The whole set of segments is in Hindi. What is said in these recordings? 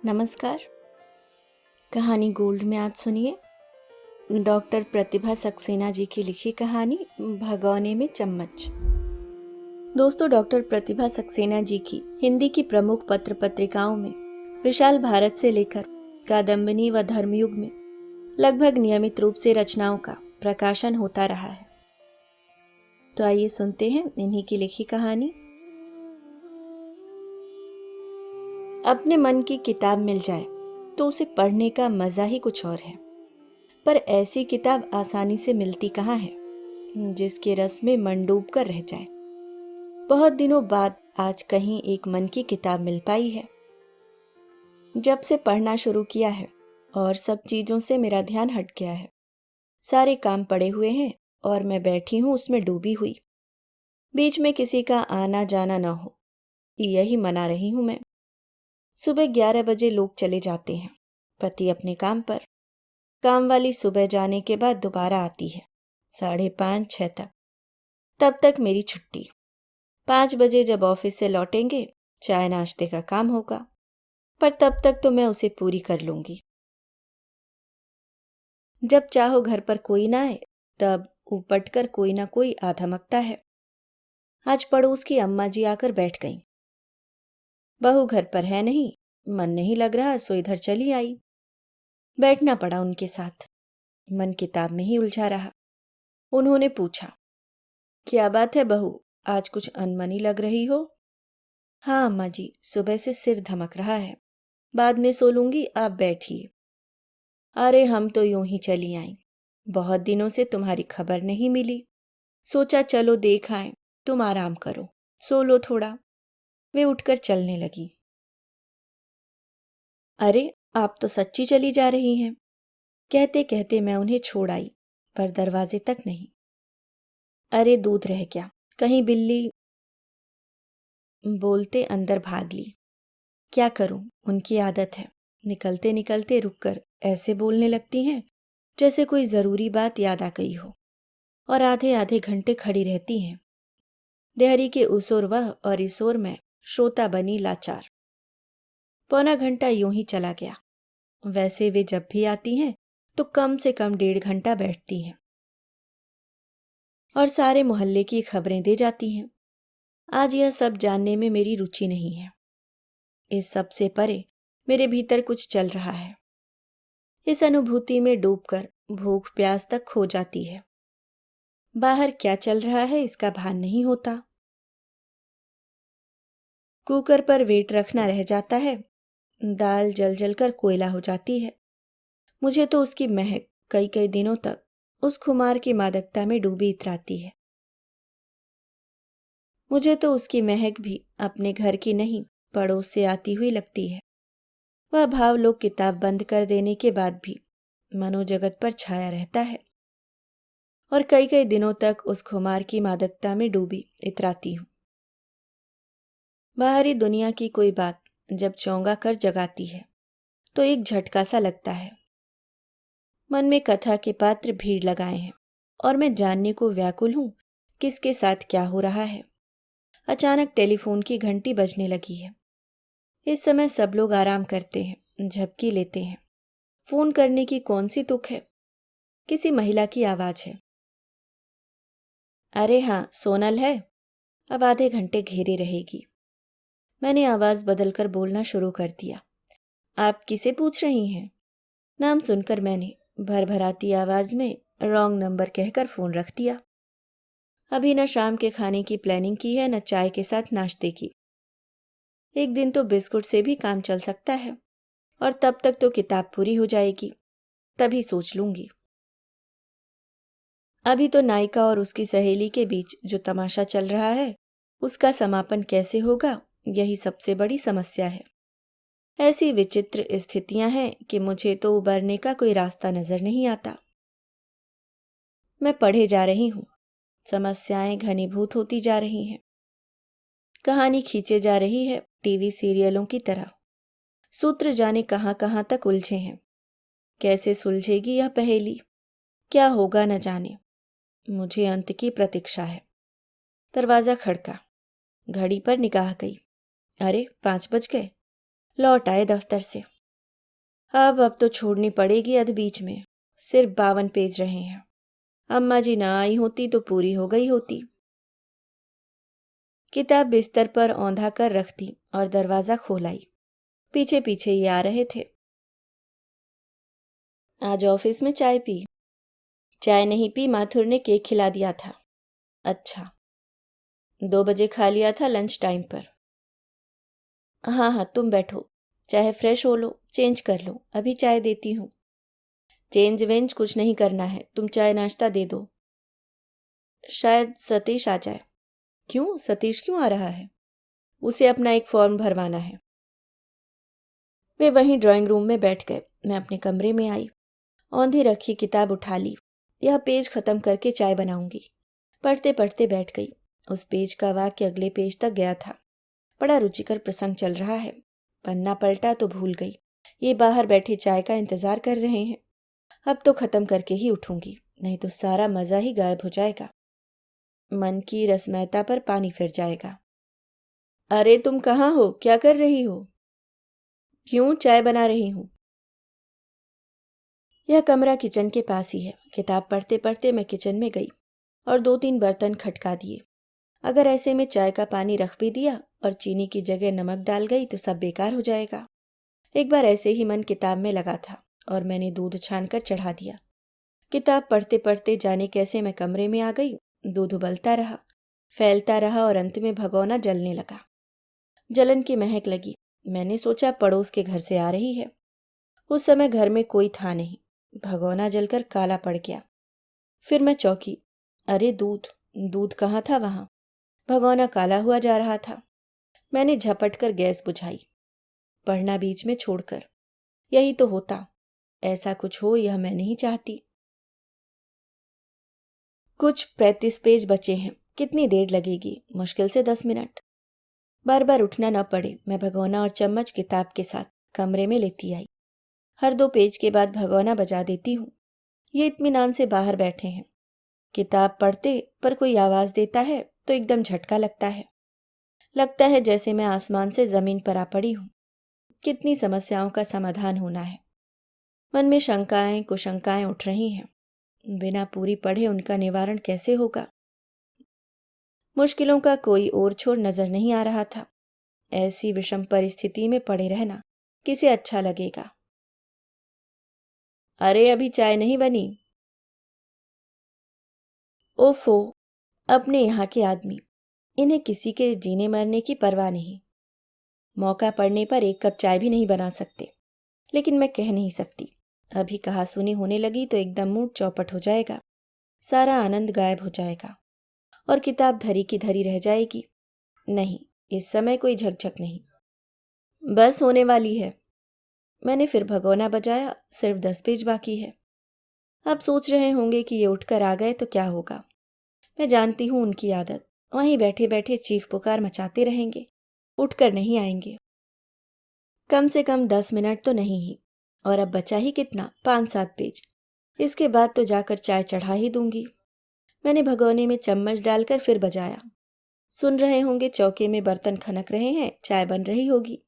नमस्कार। कहानी गोल्ड में आज सुनिए डॉक्टर प्रतिभा सक्सेना जी की लिखी कहानी भगोने में चम्मच। दोस्तों, डॉक्टर प्रतिभा सक्सेना जी की हिंदी की प्रमुख पत्र पत्रिकाओं में विशाल भारत से लेकर कादम्बिनी व धर्मयुग में लगभग नियमित रूप से रचनाओं का प्रकाशन होता रहा है। तो आइए सुनते हैं इन्हीं की लिखी कहानी। अपने मन की किताब मिल जाए तो उसे पढ़ने का मजा ही कुछ और है, पर ऐसी किताब आसानी से मिलती कहाँ है जिसके रस में मन डूब कर रह जाए। बहुत दिनों बाद आज कहीं एक मन की किताब मिल पाई है। जब से पढ़ना शुरू किया है और सब चीजों से मेरा ध्यान हट गया है, सारे काम पड़े हुए हैं और मैं बैठी हूं उसमें डूबी हुई। बीच में किसी का आना जाना ना हो, यही मना रही हूं मैं। सुबह 11 बजे लोग चले जाते हैं, पति अपने काम पर। काम वाली सुबह जाने के बाद दोबारा आती है 5:30-6 तक। तब तक मेरी छुट्टी। 5 बजे जब ऑफिस से लौटेंगे, चाय नाश्ते का काम होगा, पर तब तक तो मैं उसे पूरी कर लूंगी। जब चाहो घर पर कोई ना आए, तब उपट कर कोई ना कोई आ धमकता है। आज पड़ोस की अम्मा जी आकर बैठ गईं। बहू घर पर है नहीं, मन नहीं लग रहा सो इधर चली आई। बैठना पड़ा उनके साथ। मन किताब में ही उलझा रहा। उन्होंने पूछा, क्या बात है बहू, आज कुछ अनमनी लग रही हो? हाँ अम्मा जी, सुबह से सिर धमक रहा है, बाद में सो लूंगी, आप बैठिए। अरे हम तो यूं ही चली आई, बहुत दिनों से तुम्हारी खबर नहीं मिली, सोचा चलो देख आए। तुम आराम करो, सो लो थोड़ा। वे उठकर चलने लगी। अरे आप तो सच्ची चली जा रही हैं, कहते कहते मैं उन्हें छोड़ आई, पर दरवाजे तक नहीं। अरे दूध रह गया, कहीं बिल्ली, बोलते अंदर भाग ली। क्या करूं, उनकी आदत है, निकलते निकलते रुककर ऐसे बोलने लगती हैं जैसे कोई जरूरी बात याद आ गई हो, और आधे आधे घंटे खड़ी रहती हैं। देहरी के उस ओर वह और इस ओर मैं श्रोता बनी लाचार। पौना घंटा यूं ही चला गया। वैसे वे जब भी आती हैं तो कम से कम 1.5 घंटा बैठती हैं और सारे मोहल्ले की खबरें दे जाती हैं। आज यह सब जानने में मेरी रुचि नहीं है। इस सब से परे मेरे भीतर कुछ चल रहा है। इस अनुभूति में डूबकर भूख प्यास तक खो जाती है। बाहर क्या चल रहा है इसका भान नहीं होता। कुकर पर वेट रखना रह जाता है, दाल जल जल कर कोयला हो जाती है। मुझे तो उसकी महक कई कई दिनों तक उस खुमार की मादकता में डूबी इतराती है। मुझे तो उसकी महक भी अपने घर की नहीं, पड़ोस से आती हुई लगती है। वह भाव लोग किताब बंद कर देने के बाद भी मनोजगत पर छाया रहता है, और कई कई दिनों तक उस खुमार की मादकता में डूबी इतराती हूँ। बाहरी दुनिया की कोई बात जब चौंगा कर जगाती है तो एक झटका सा लगता है। मन में कथा के पात्र भीड़ लगाए हैं और मैं जानने को व्याकुल हूं किसके साथ क्या हो रहा है। अचानक टेलीफोन की घंटी बजने लगी है। इस समय सब लोग आराम करते हैं, झपकी लेते हैं। फोन करने की कौन सी तुक है। किसी महिला की आवाज है। अरे हाँ, सोनल है। अब आधे घंटे घेरे रहेगी। मैंने आवाज बदलकर बोलना शुरू कर दिया। आप किसे पूछ रही हैं? नाम सुनकर मैंने भरभराती आवाज में रॉन्ग नंबर कहकर फोन रख दिया। अभी न शाम के खाने की प्लानिंग की है, न चाय के साथ नाश्ते की। एक दिन तो बिस्कुट से भी काम चल सकता है, और तब तक तो किताब पूरी हो जाएगी, तभी सोच लूंगी। अभी तो नायिका और उसकी सहेली के बीच जो तमाशा चल रहा है उसका समापन कैसे होगा, यही सबसे बड़ी समस्या है। ऐसी विचित्र स्थितियां हैं कि मुझे तो उबरने का कोई रास्ता नजर नहीं आता। मैं पढ़े जा रही हूं, समस्याएं घनीभूत होती जा रही हैं। कहानी खींचे जा रही है टीवी सीरियलों की तरह। सूत्र जाने कहां कहां तक उलझे हैं। कैसे सुलझेगी यह पहेली, क्या होगा न जाने। मुझे अंत की प्रतीक्षा है। दरवाजा खड़का, घड़ी पर निगाह गई। अरे 5 बज गए। लौट आए दफ्तर से, अब तो छोड़नी पड़ेगी अध बीच में। सिर्फ 52 पेज रहे हैं। अम्मा जी ना आई होती तो पूरी हो गई होती। किताब बिस्तर पर औंधा कर रख दी और दरवाजा खोल आई। पीछे पीछे ये आ रहे थे। आज ऑफिस में चाय पी? चाय नहीं पी, माथुर ने केक खिला दिया था। अच्छा। 2 बजे खा लिया था लंच टाइम पर। हाँ हाँ, तुम बैठो, चाहे फ्रेश हो लो, चेंज कर लो, अभी चाय देती हूँ। चेंज वेंज कुछ नहीं करना है, तुम चाय नाश्ता दे दो। शायद सतीश आ जाए। क्यों, सतीश क्यों आ रहा है? उसे अपना एक फॉर्म भरवाना है। वे वहीं ड्राइंग रूम में बैठ गए। मैं अपने कमरे में आई। औंधी रखी किताब उठा ली। यह पेज खत्म करके चाय बनाऊंगी। पढ़ते पढ़ते बैठ गई। उस पेज का वाक्य अगले पेज तक गया था। बड़ा रुचिकर प्रसंग चल रहा है। पन्ना पलटा तो भूल गई। ये बाहर बैठे चाय का इंतजार कर रहे हैं। अब तो खत्म करके ही उठूंगी, नहीं तो सारा मजा ही गायब हो जाएगा। मन की रसमयता पर पानी फिर जाएगा। अरे तुम कहाँ हो, क्या कर रही हो? क्यों, चाय बना रही हूँ। यह कमरा किचन के पास ही है। किताब पढ़ते पढ़ते मैं किचन में गई और 2-3 बर्तन खटका दिए। अगर ऐसे में चाय का पानी रख भी दिया और चीनी की जगह नमक डाल गई तो सब बेकार हो जाएगा। एक बार ऐसे ही मन किताब में लगा था और मैंने दूध छानकर चढ़ा दिया। किताब पढ़ते पढ़ते जाने कैसे मैं कमरे में आ गई। दूध उबलता रहा, फैलता रहा और अंत में भगोना जलने लगा। जलन की महक लगी। मैंने सोचा पड़ोस के घर से आ रही है। उस समय घर में कोई था नहीं। भगोना जलकर काला पड़ गया। फिर मैं चौंकी। अरे दूध, दूध कहाँ था वहां? भगोना काला हुआ जा रहा था। मैंने झपट कर गैस बुझाई, पढ़ना बीच में छोड़कर। यही तो होता। ऐसा कुछ हो यह मैं नहीं चाहती। कुछ 35 पेज बचे हैं। कितनी देर लगेगी? मुश्किल से 10 मिनट। बार बार उठना न पड़े, मैं भगोना और चम्मच किताब के साथ कमरे में लेती आई। हर 2 पेज के बाद भगोना बजा देती हूँ। ये इत्मीनान से बाहर बैठे हैं। किताब पढ़ते पर कोई आवाज देता है तो एकदम झटका लगता है जैसे मैं आसमान से जमीन पर आ पड़ी हूँ। कितनी समस्याओं का समाधान होना है। मन में शंकाएं कुशंकाएं उठ रही हैं। बिना पूरी पढ़े उनका निवारण कैसे होगा? मुश्किलों का कोई और छोर नजर नहीं आ रहा था। ऐसी विषम परिस्थिति में पड़े रहना किसे अच्छा लगेगा? अरे अभी चाय नहीं बनी। ओफो, अपने यहाँ के आदमी, इन्हें किसी के जीने मरने की परवाह नहीं। मौका पड़ने पर 1 कप चाय भी नहीं बना सकते। लेकिन मैं कह नहीं सकती। अभी कहा सुनी होने लगी तो एकदम मूड चौपट हो जाएगा। सारा आनंद गायब हो जाएगा और किताब धरी की धरी रह जाएगी। नहीं, इस समय कोई झकझक नहीं। बस होने वाली है। मैंने फिर भगोना बजाया। सिर्फ 10 पेज बाकी है। अब सोच रहे होंगे कि ये उठकर आ गए तो क्या होगा। मैं जानती हूँ उनकी आदत। वहीं बैठे बैठे चीख पुकार मचाते रहेंगे, उठकर नहीं आएंगे। कम से कम 10 मिनट तो नहीं ही। और अब बचा ही कितना, 5-7 पेज। इसके बाद तो जाकर चाय चढ़ा ही दूंगी। मैंने भगोने में चम्मच डालकर फिर बजाया। सुन रहे होंगे चौके में बर्तन खनक रहे हैं, चाय बन रही होगी।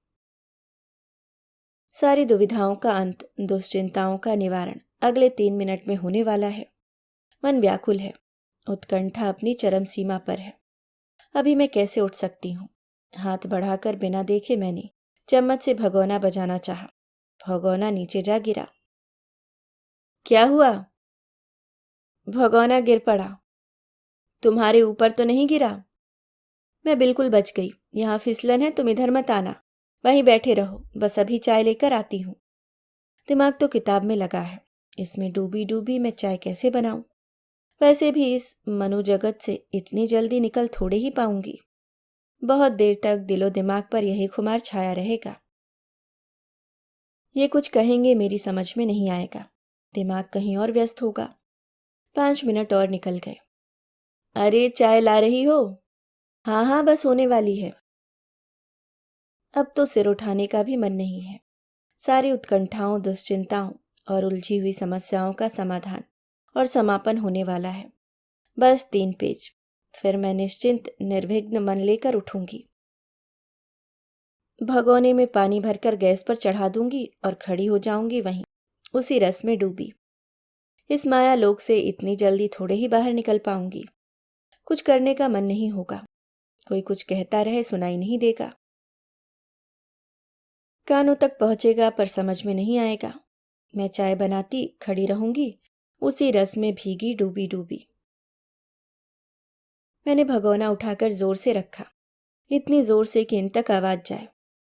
सारी दुविधाओं का अंत, दुश्चिंताओं का निवारण अगले 3 मिनट में होने वाला है। मन व्याकुल है। उत्कंठा अपनी चरम सीमा पर है। अभी मैं कैसे उठ सकती हूँ? हाथ बढ़ाकर बिना देखे मैंने चम्मच से भगोना बजाना चाहा। भगोना नीचे जा गिरा। क्या हुआ? भगोना गिर पड़ा। तुम्हारे ऊपर तो नहीं गिरा? मैं बिल्कुल बच गई। यहाँ फिसलन है, तुम इधर मत आना। वहीं बैठे रहो, बस अभी चाय लेकर आती हूँ। दिमाग तो किताब में लगा है। इसमें डूबी डूबी मैं चाय कैसे बनाऊं? वैसे भी इस मनोजगत से इतनी जल्दी निकल थोड़े ही पाऊंगी। बहुत देर तक दिलो दिमाग पर यही खुमार छाया रहेगा। ये कुछ कहेंगे मेरी समझ में नहीं आएगा। दिमाग कहीं और व्यस्त होगा। 5 मिनट और निकल गए। अरे चाय ला रही हो? हाँ हाँ, बस होने वाली है। अब तो सिर उठाने का भी मन नहीं है। सारी उत्कंठाओं, दुश्चिंताओं और उलझी हुई समस्याओं का समाधान और समापन होने वाला है। बस 3 पेज, फिर मैं निश्चिंत निर्विघ्न मन लेकर उठूंगी। भगोने में पानी भरकर गैस पर चढ़ा दूंगी और खड़ी हो जाऊंगी वहीं, उसी रस में डूबी। इस माया लोक से इतनी जल्दी थोड़े ही बाहर निकल पाऊंगी। कुछ करने का मन नहीं होगा। कोई कुछ कहता रहे सुनाई नहीं देगा। कानों तक पहुंचेगा पर समझ में नहीं आएगा। मैं चाय बनाती खड़ी रहूंगी, उसी रस में भीगी डूबी डूबी। मैंने भगोना उठाकर जोर से रखा, इतनी जोर से कि इन तक आवाज जाए।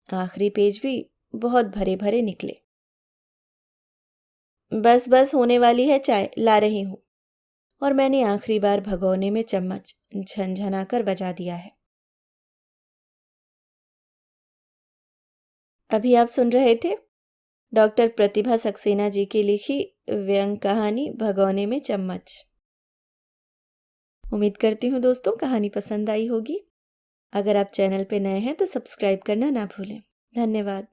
आखिरी पेज भी बहुत भरे भरे निकले। बस बस होने वाली है चाय, ला रही हूं। और मैंने आखिरी बार भगोने में चम्मच झनझनाकर बजा दिया है। अभी आप सुन रहे थे डॉक्टर प्रतिभा सक्सेना जी की लिखी व्यंग कहानी भगोने में चम्मच। उम्मीद करती हूँ दोस्तों कहानी पसंद आई होगी। अगर आप चैनल पे नए हैं तो सब्सक्राइब करना ना भूलें। धन्यवाद।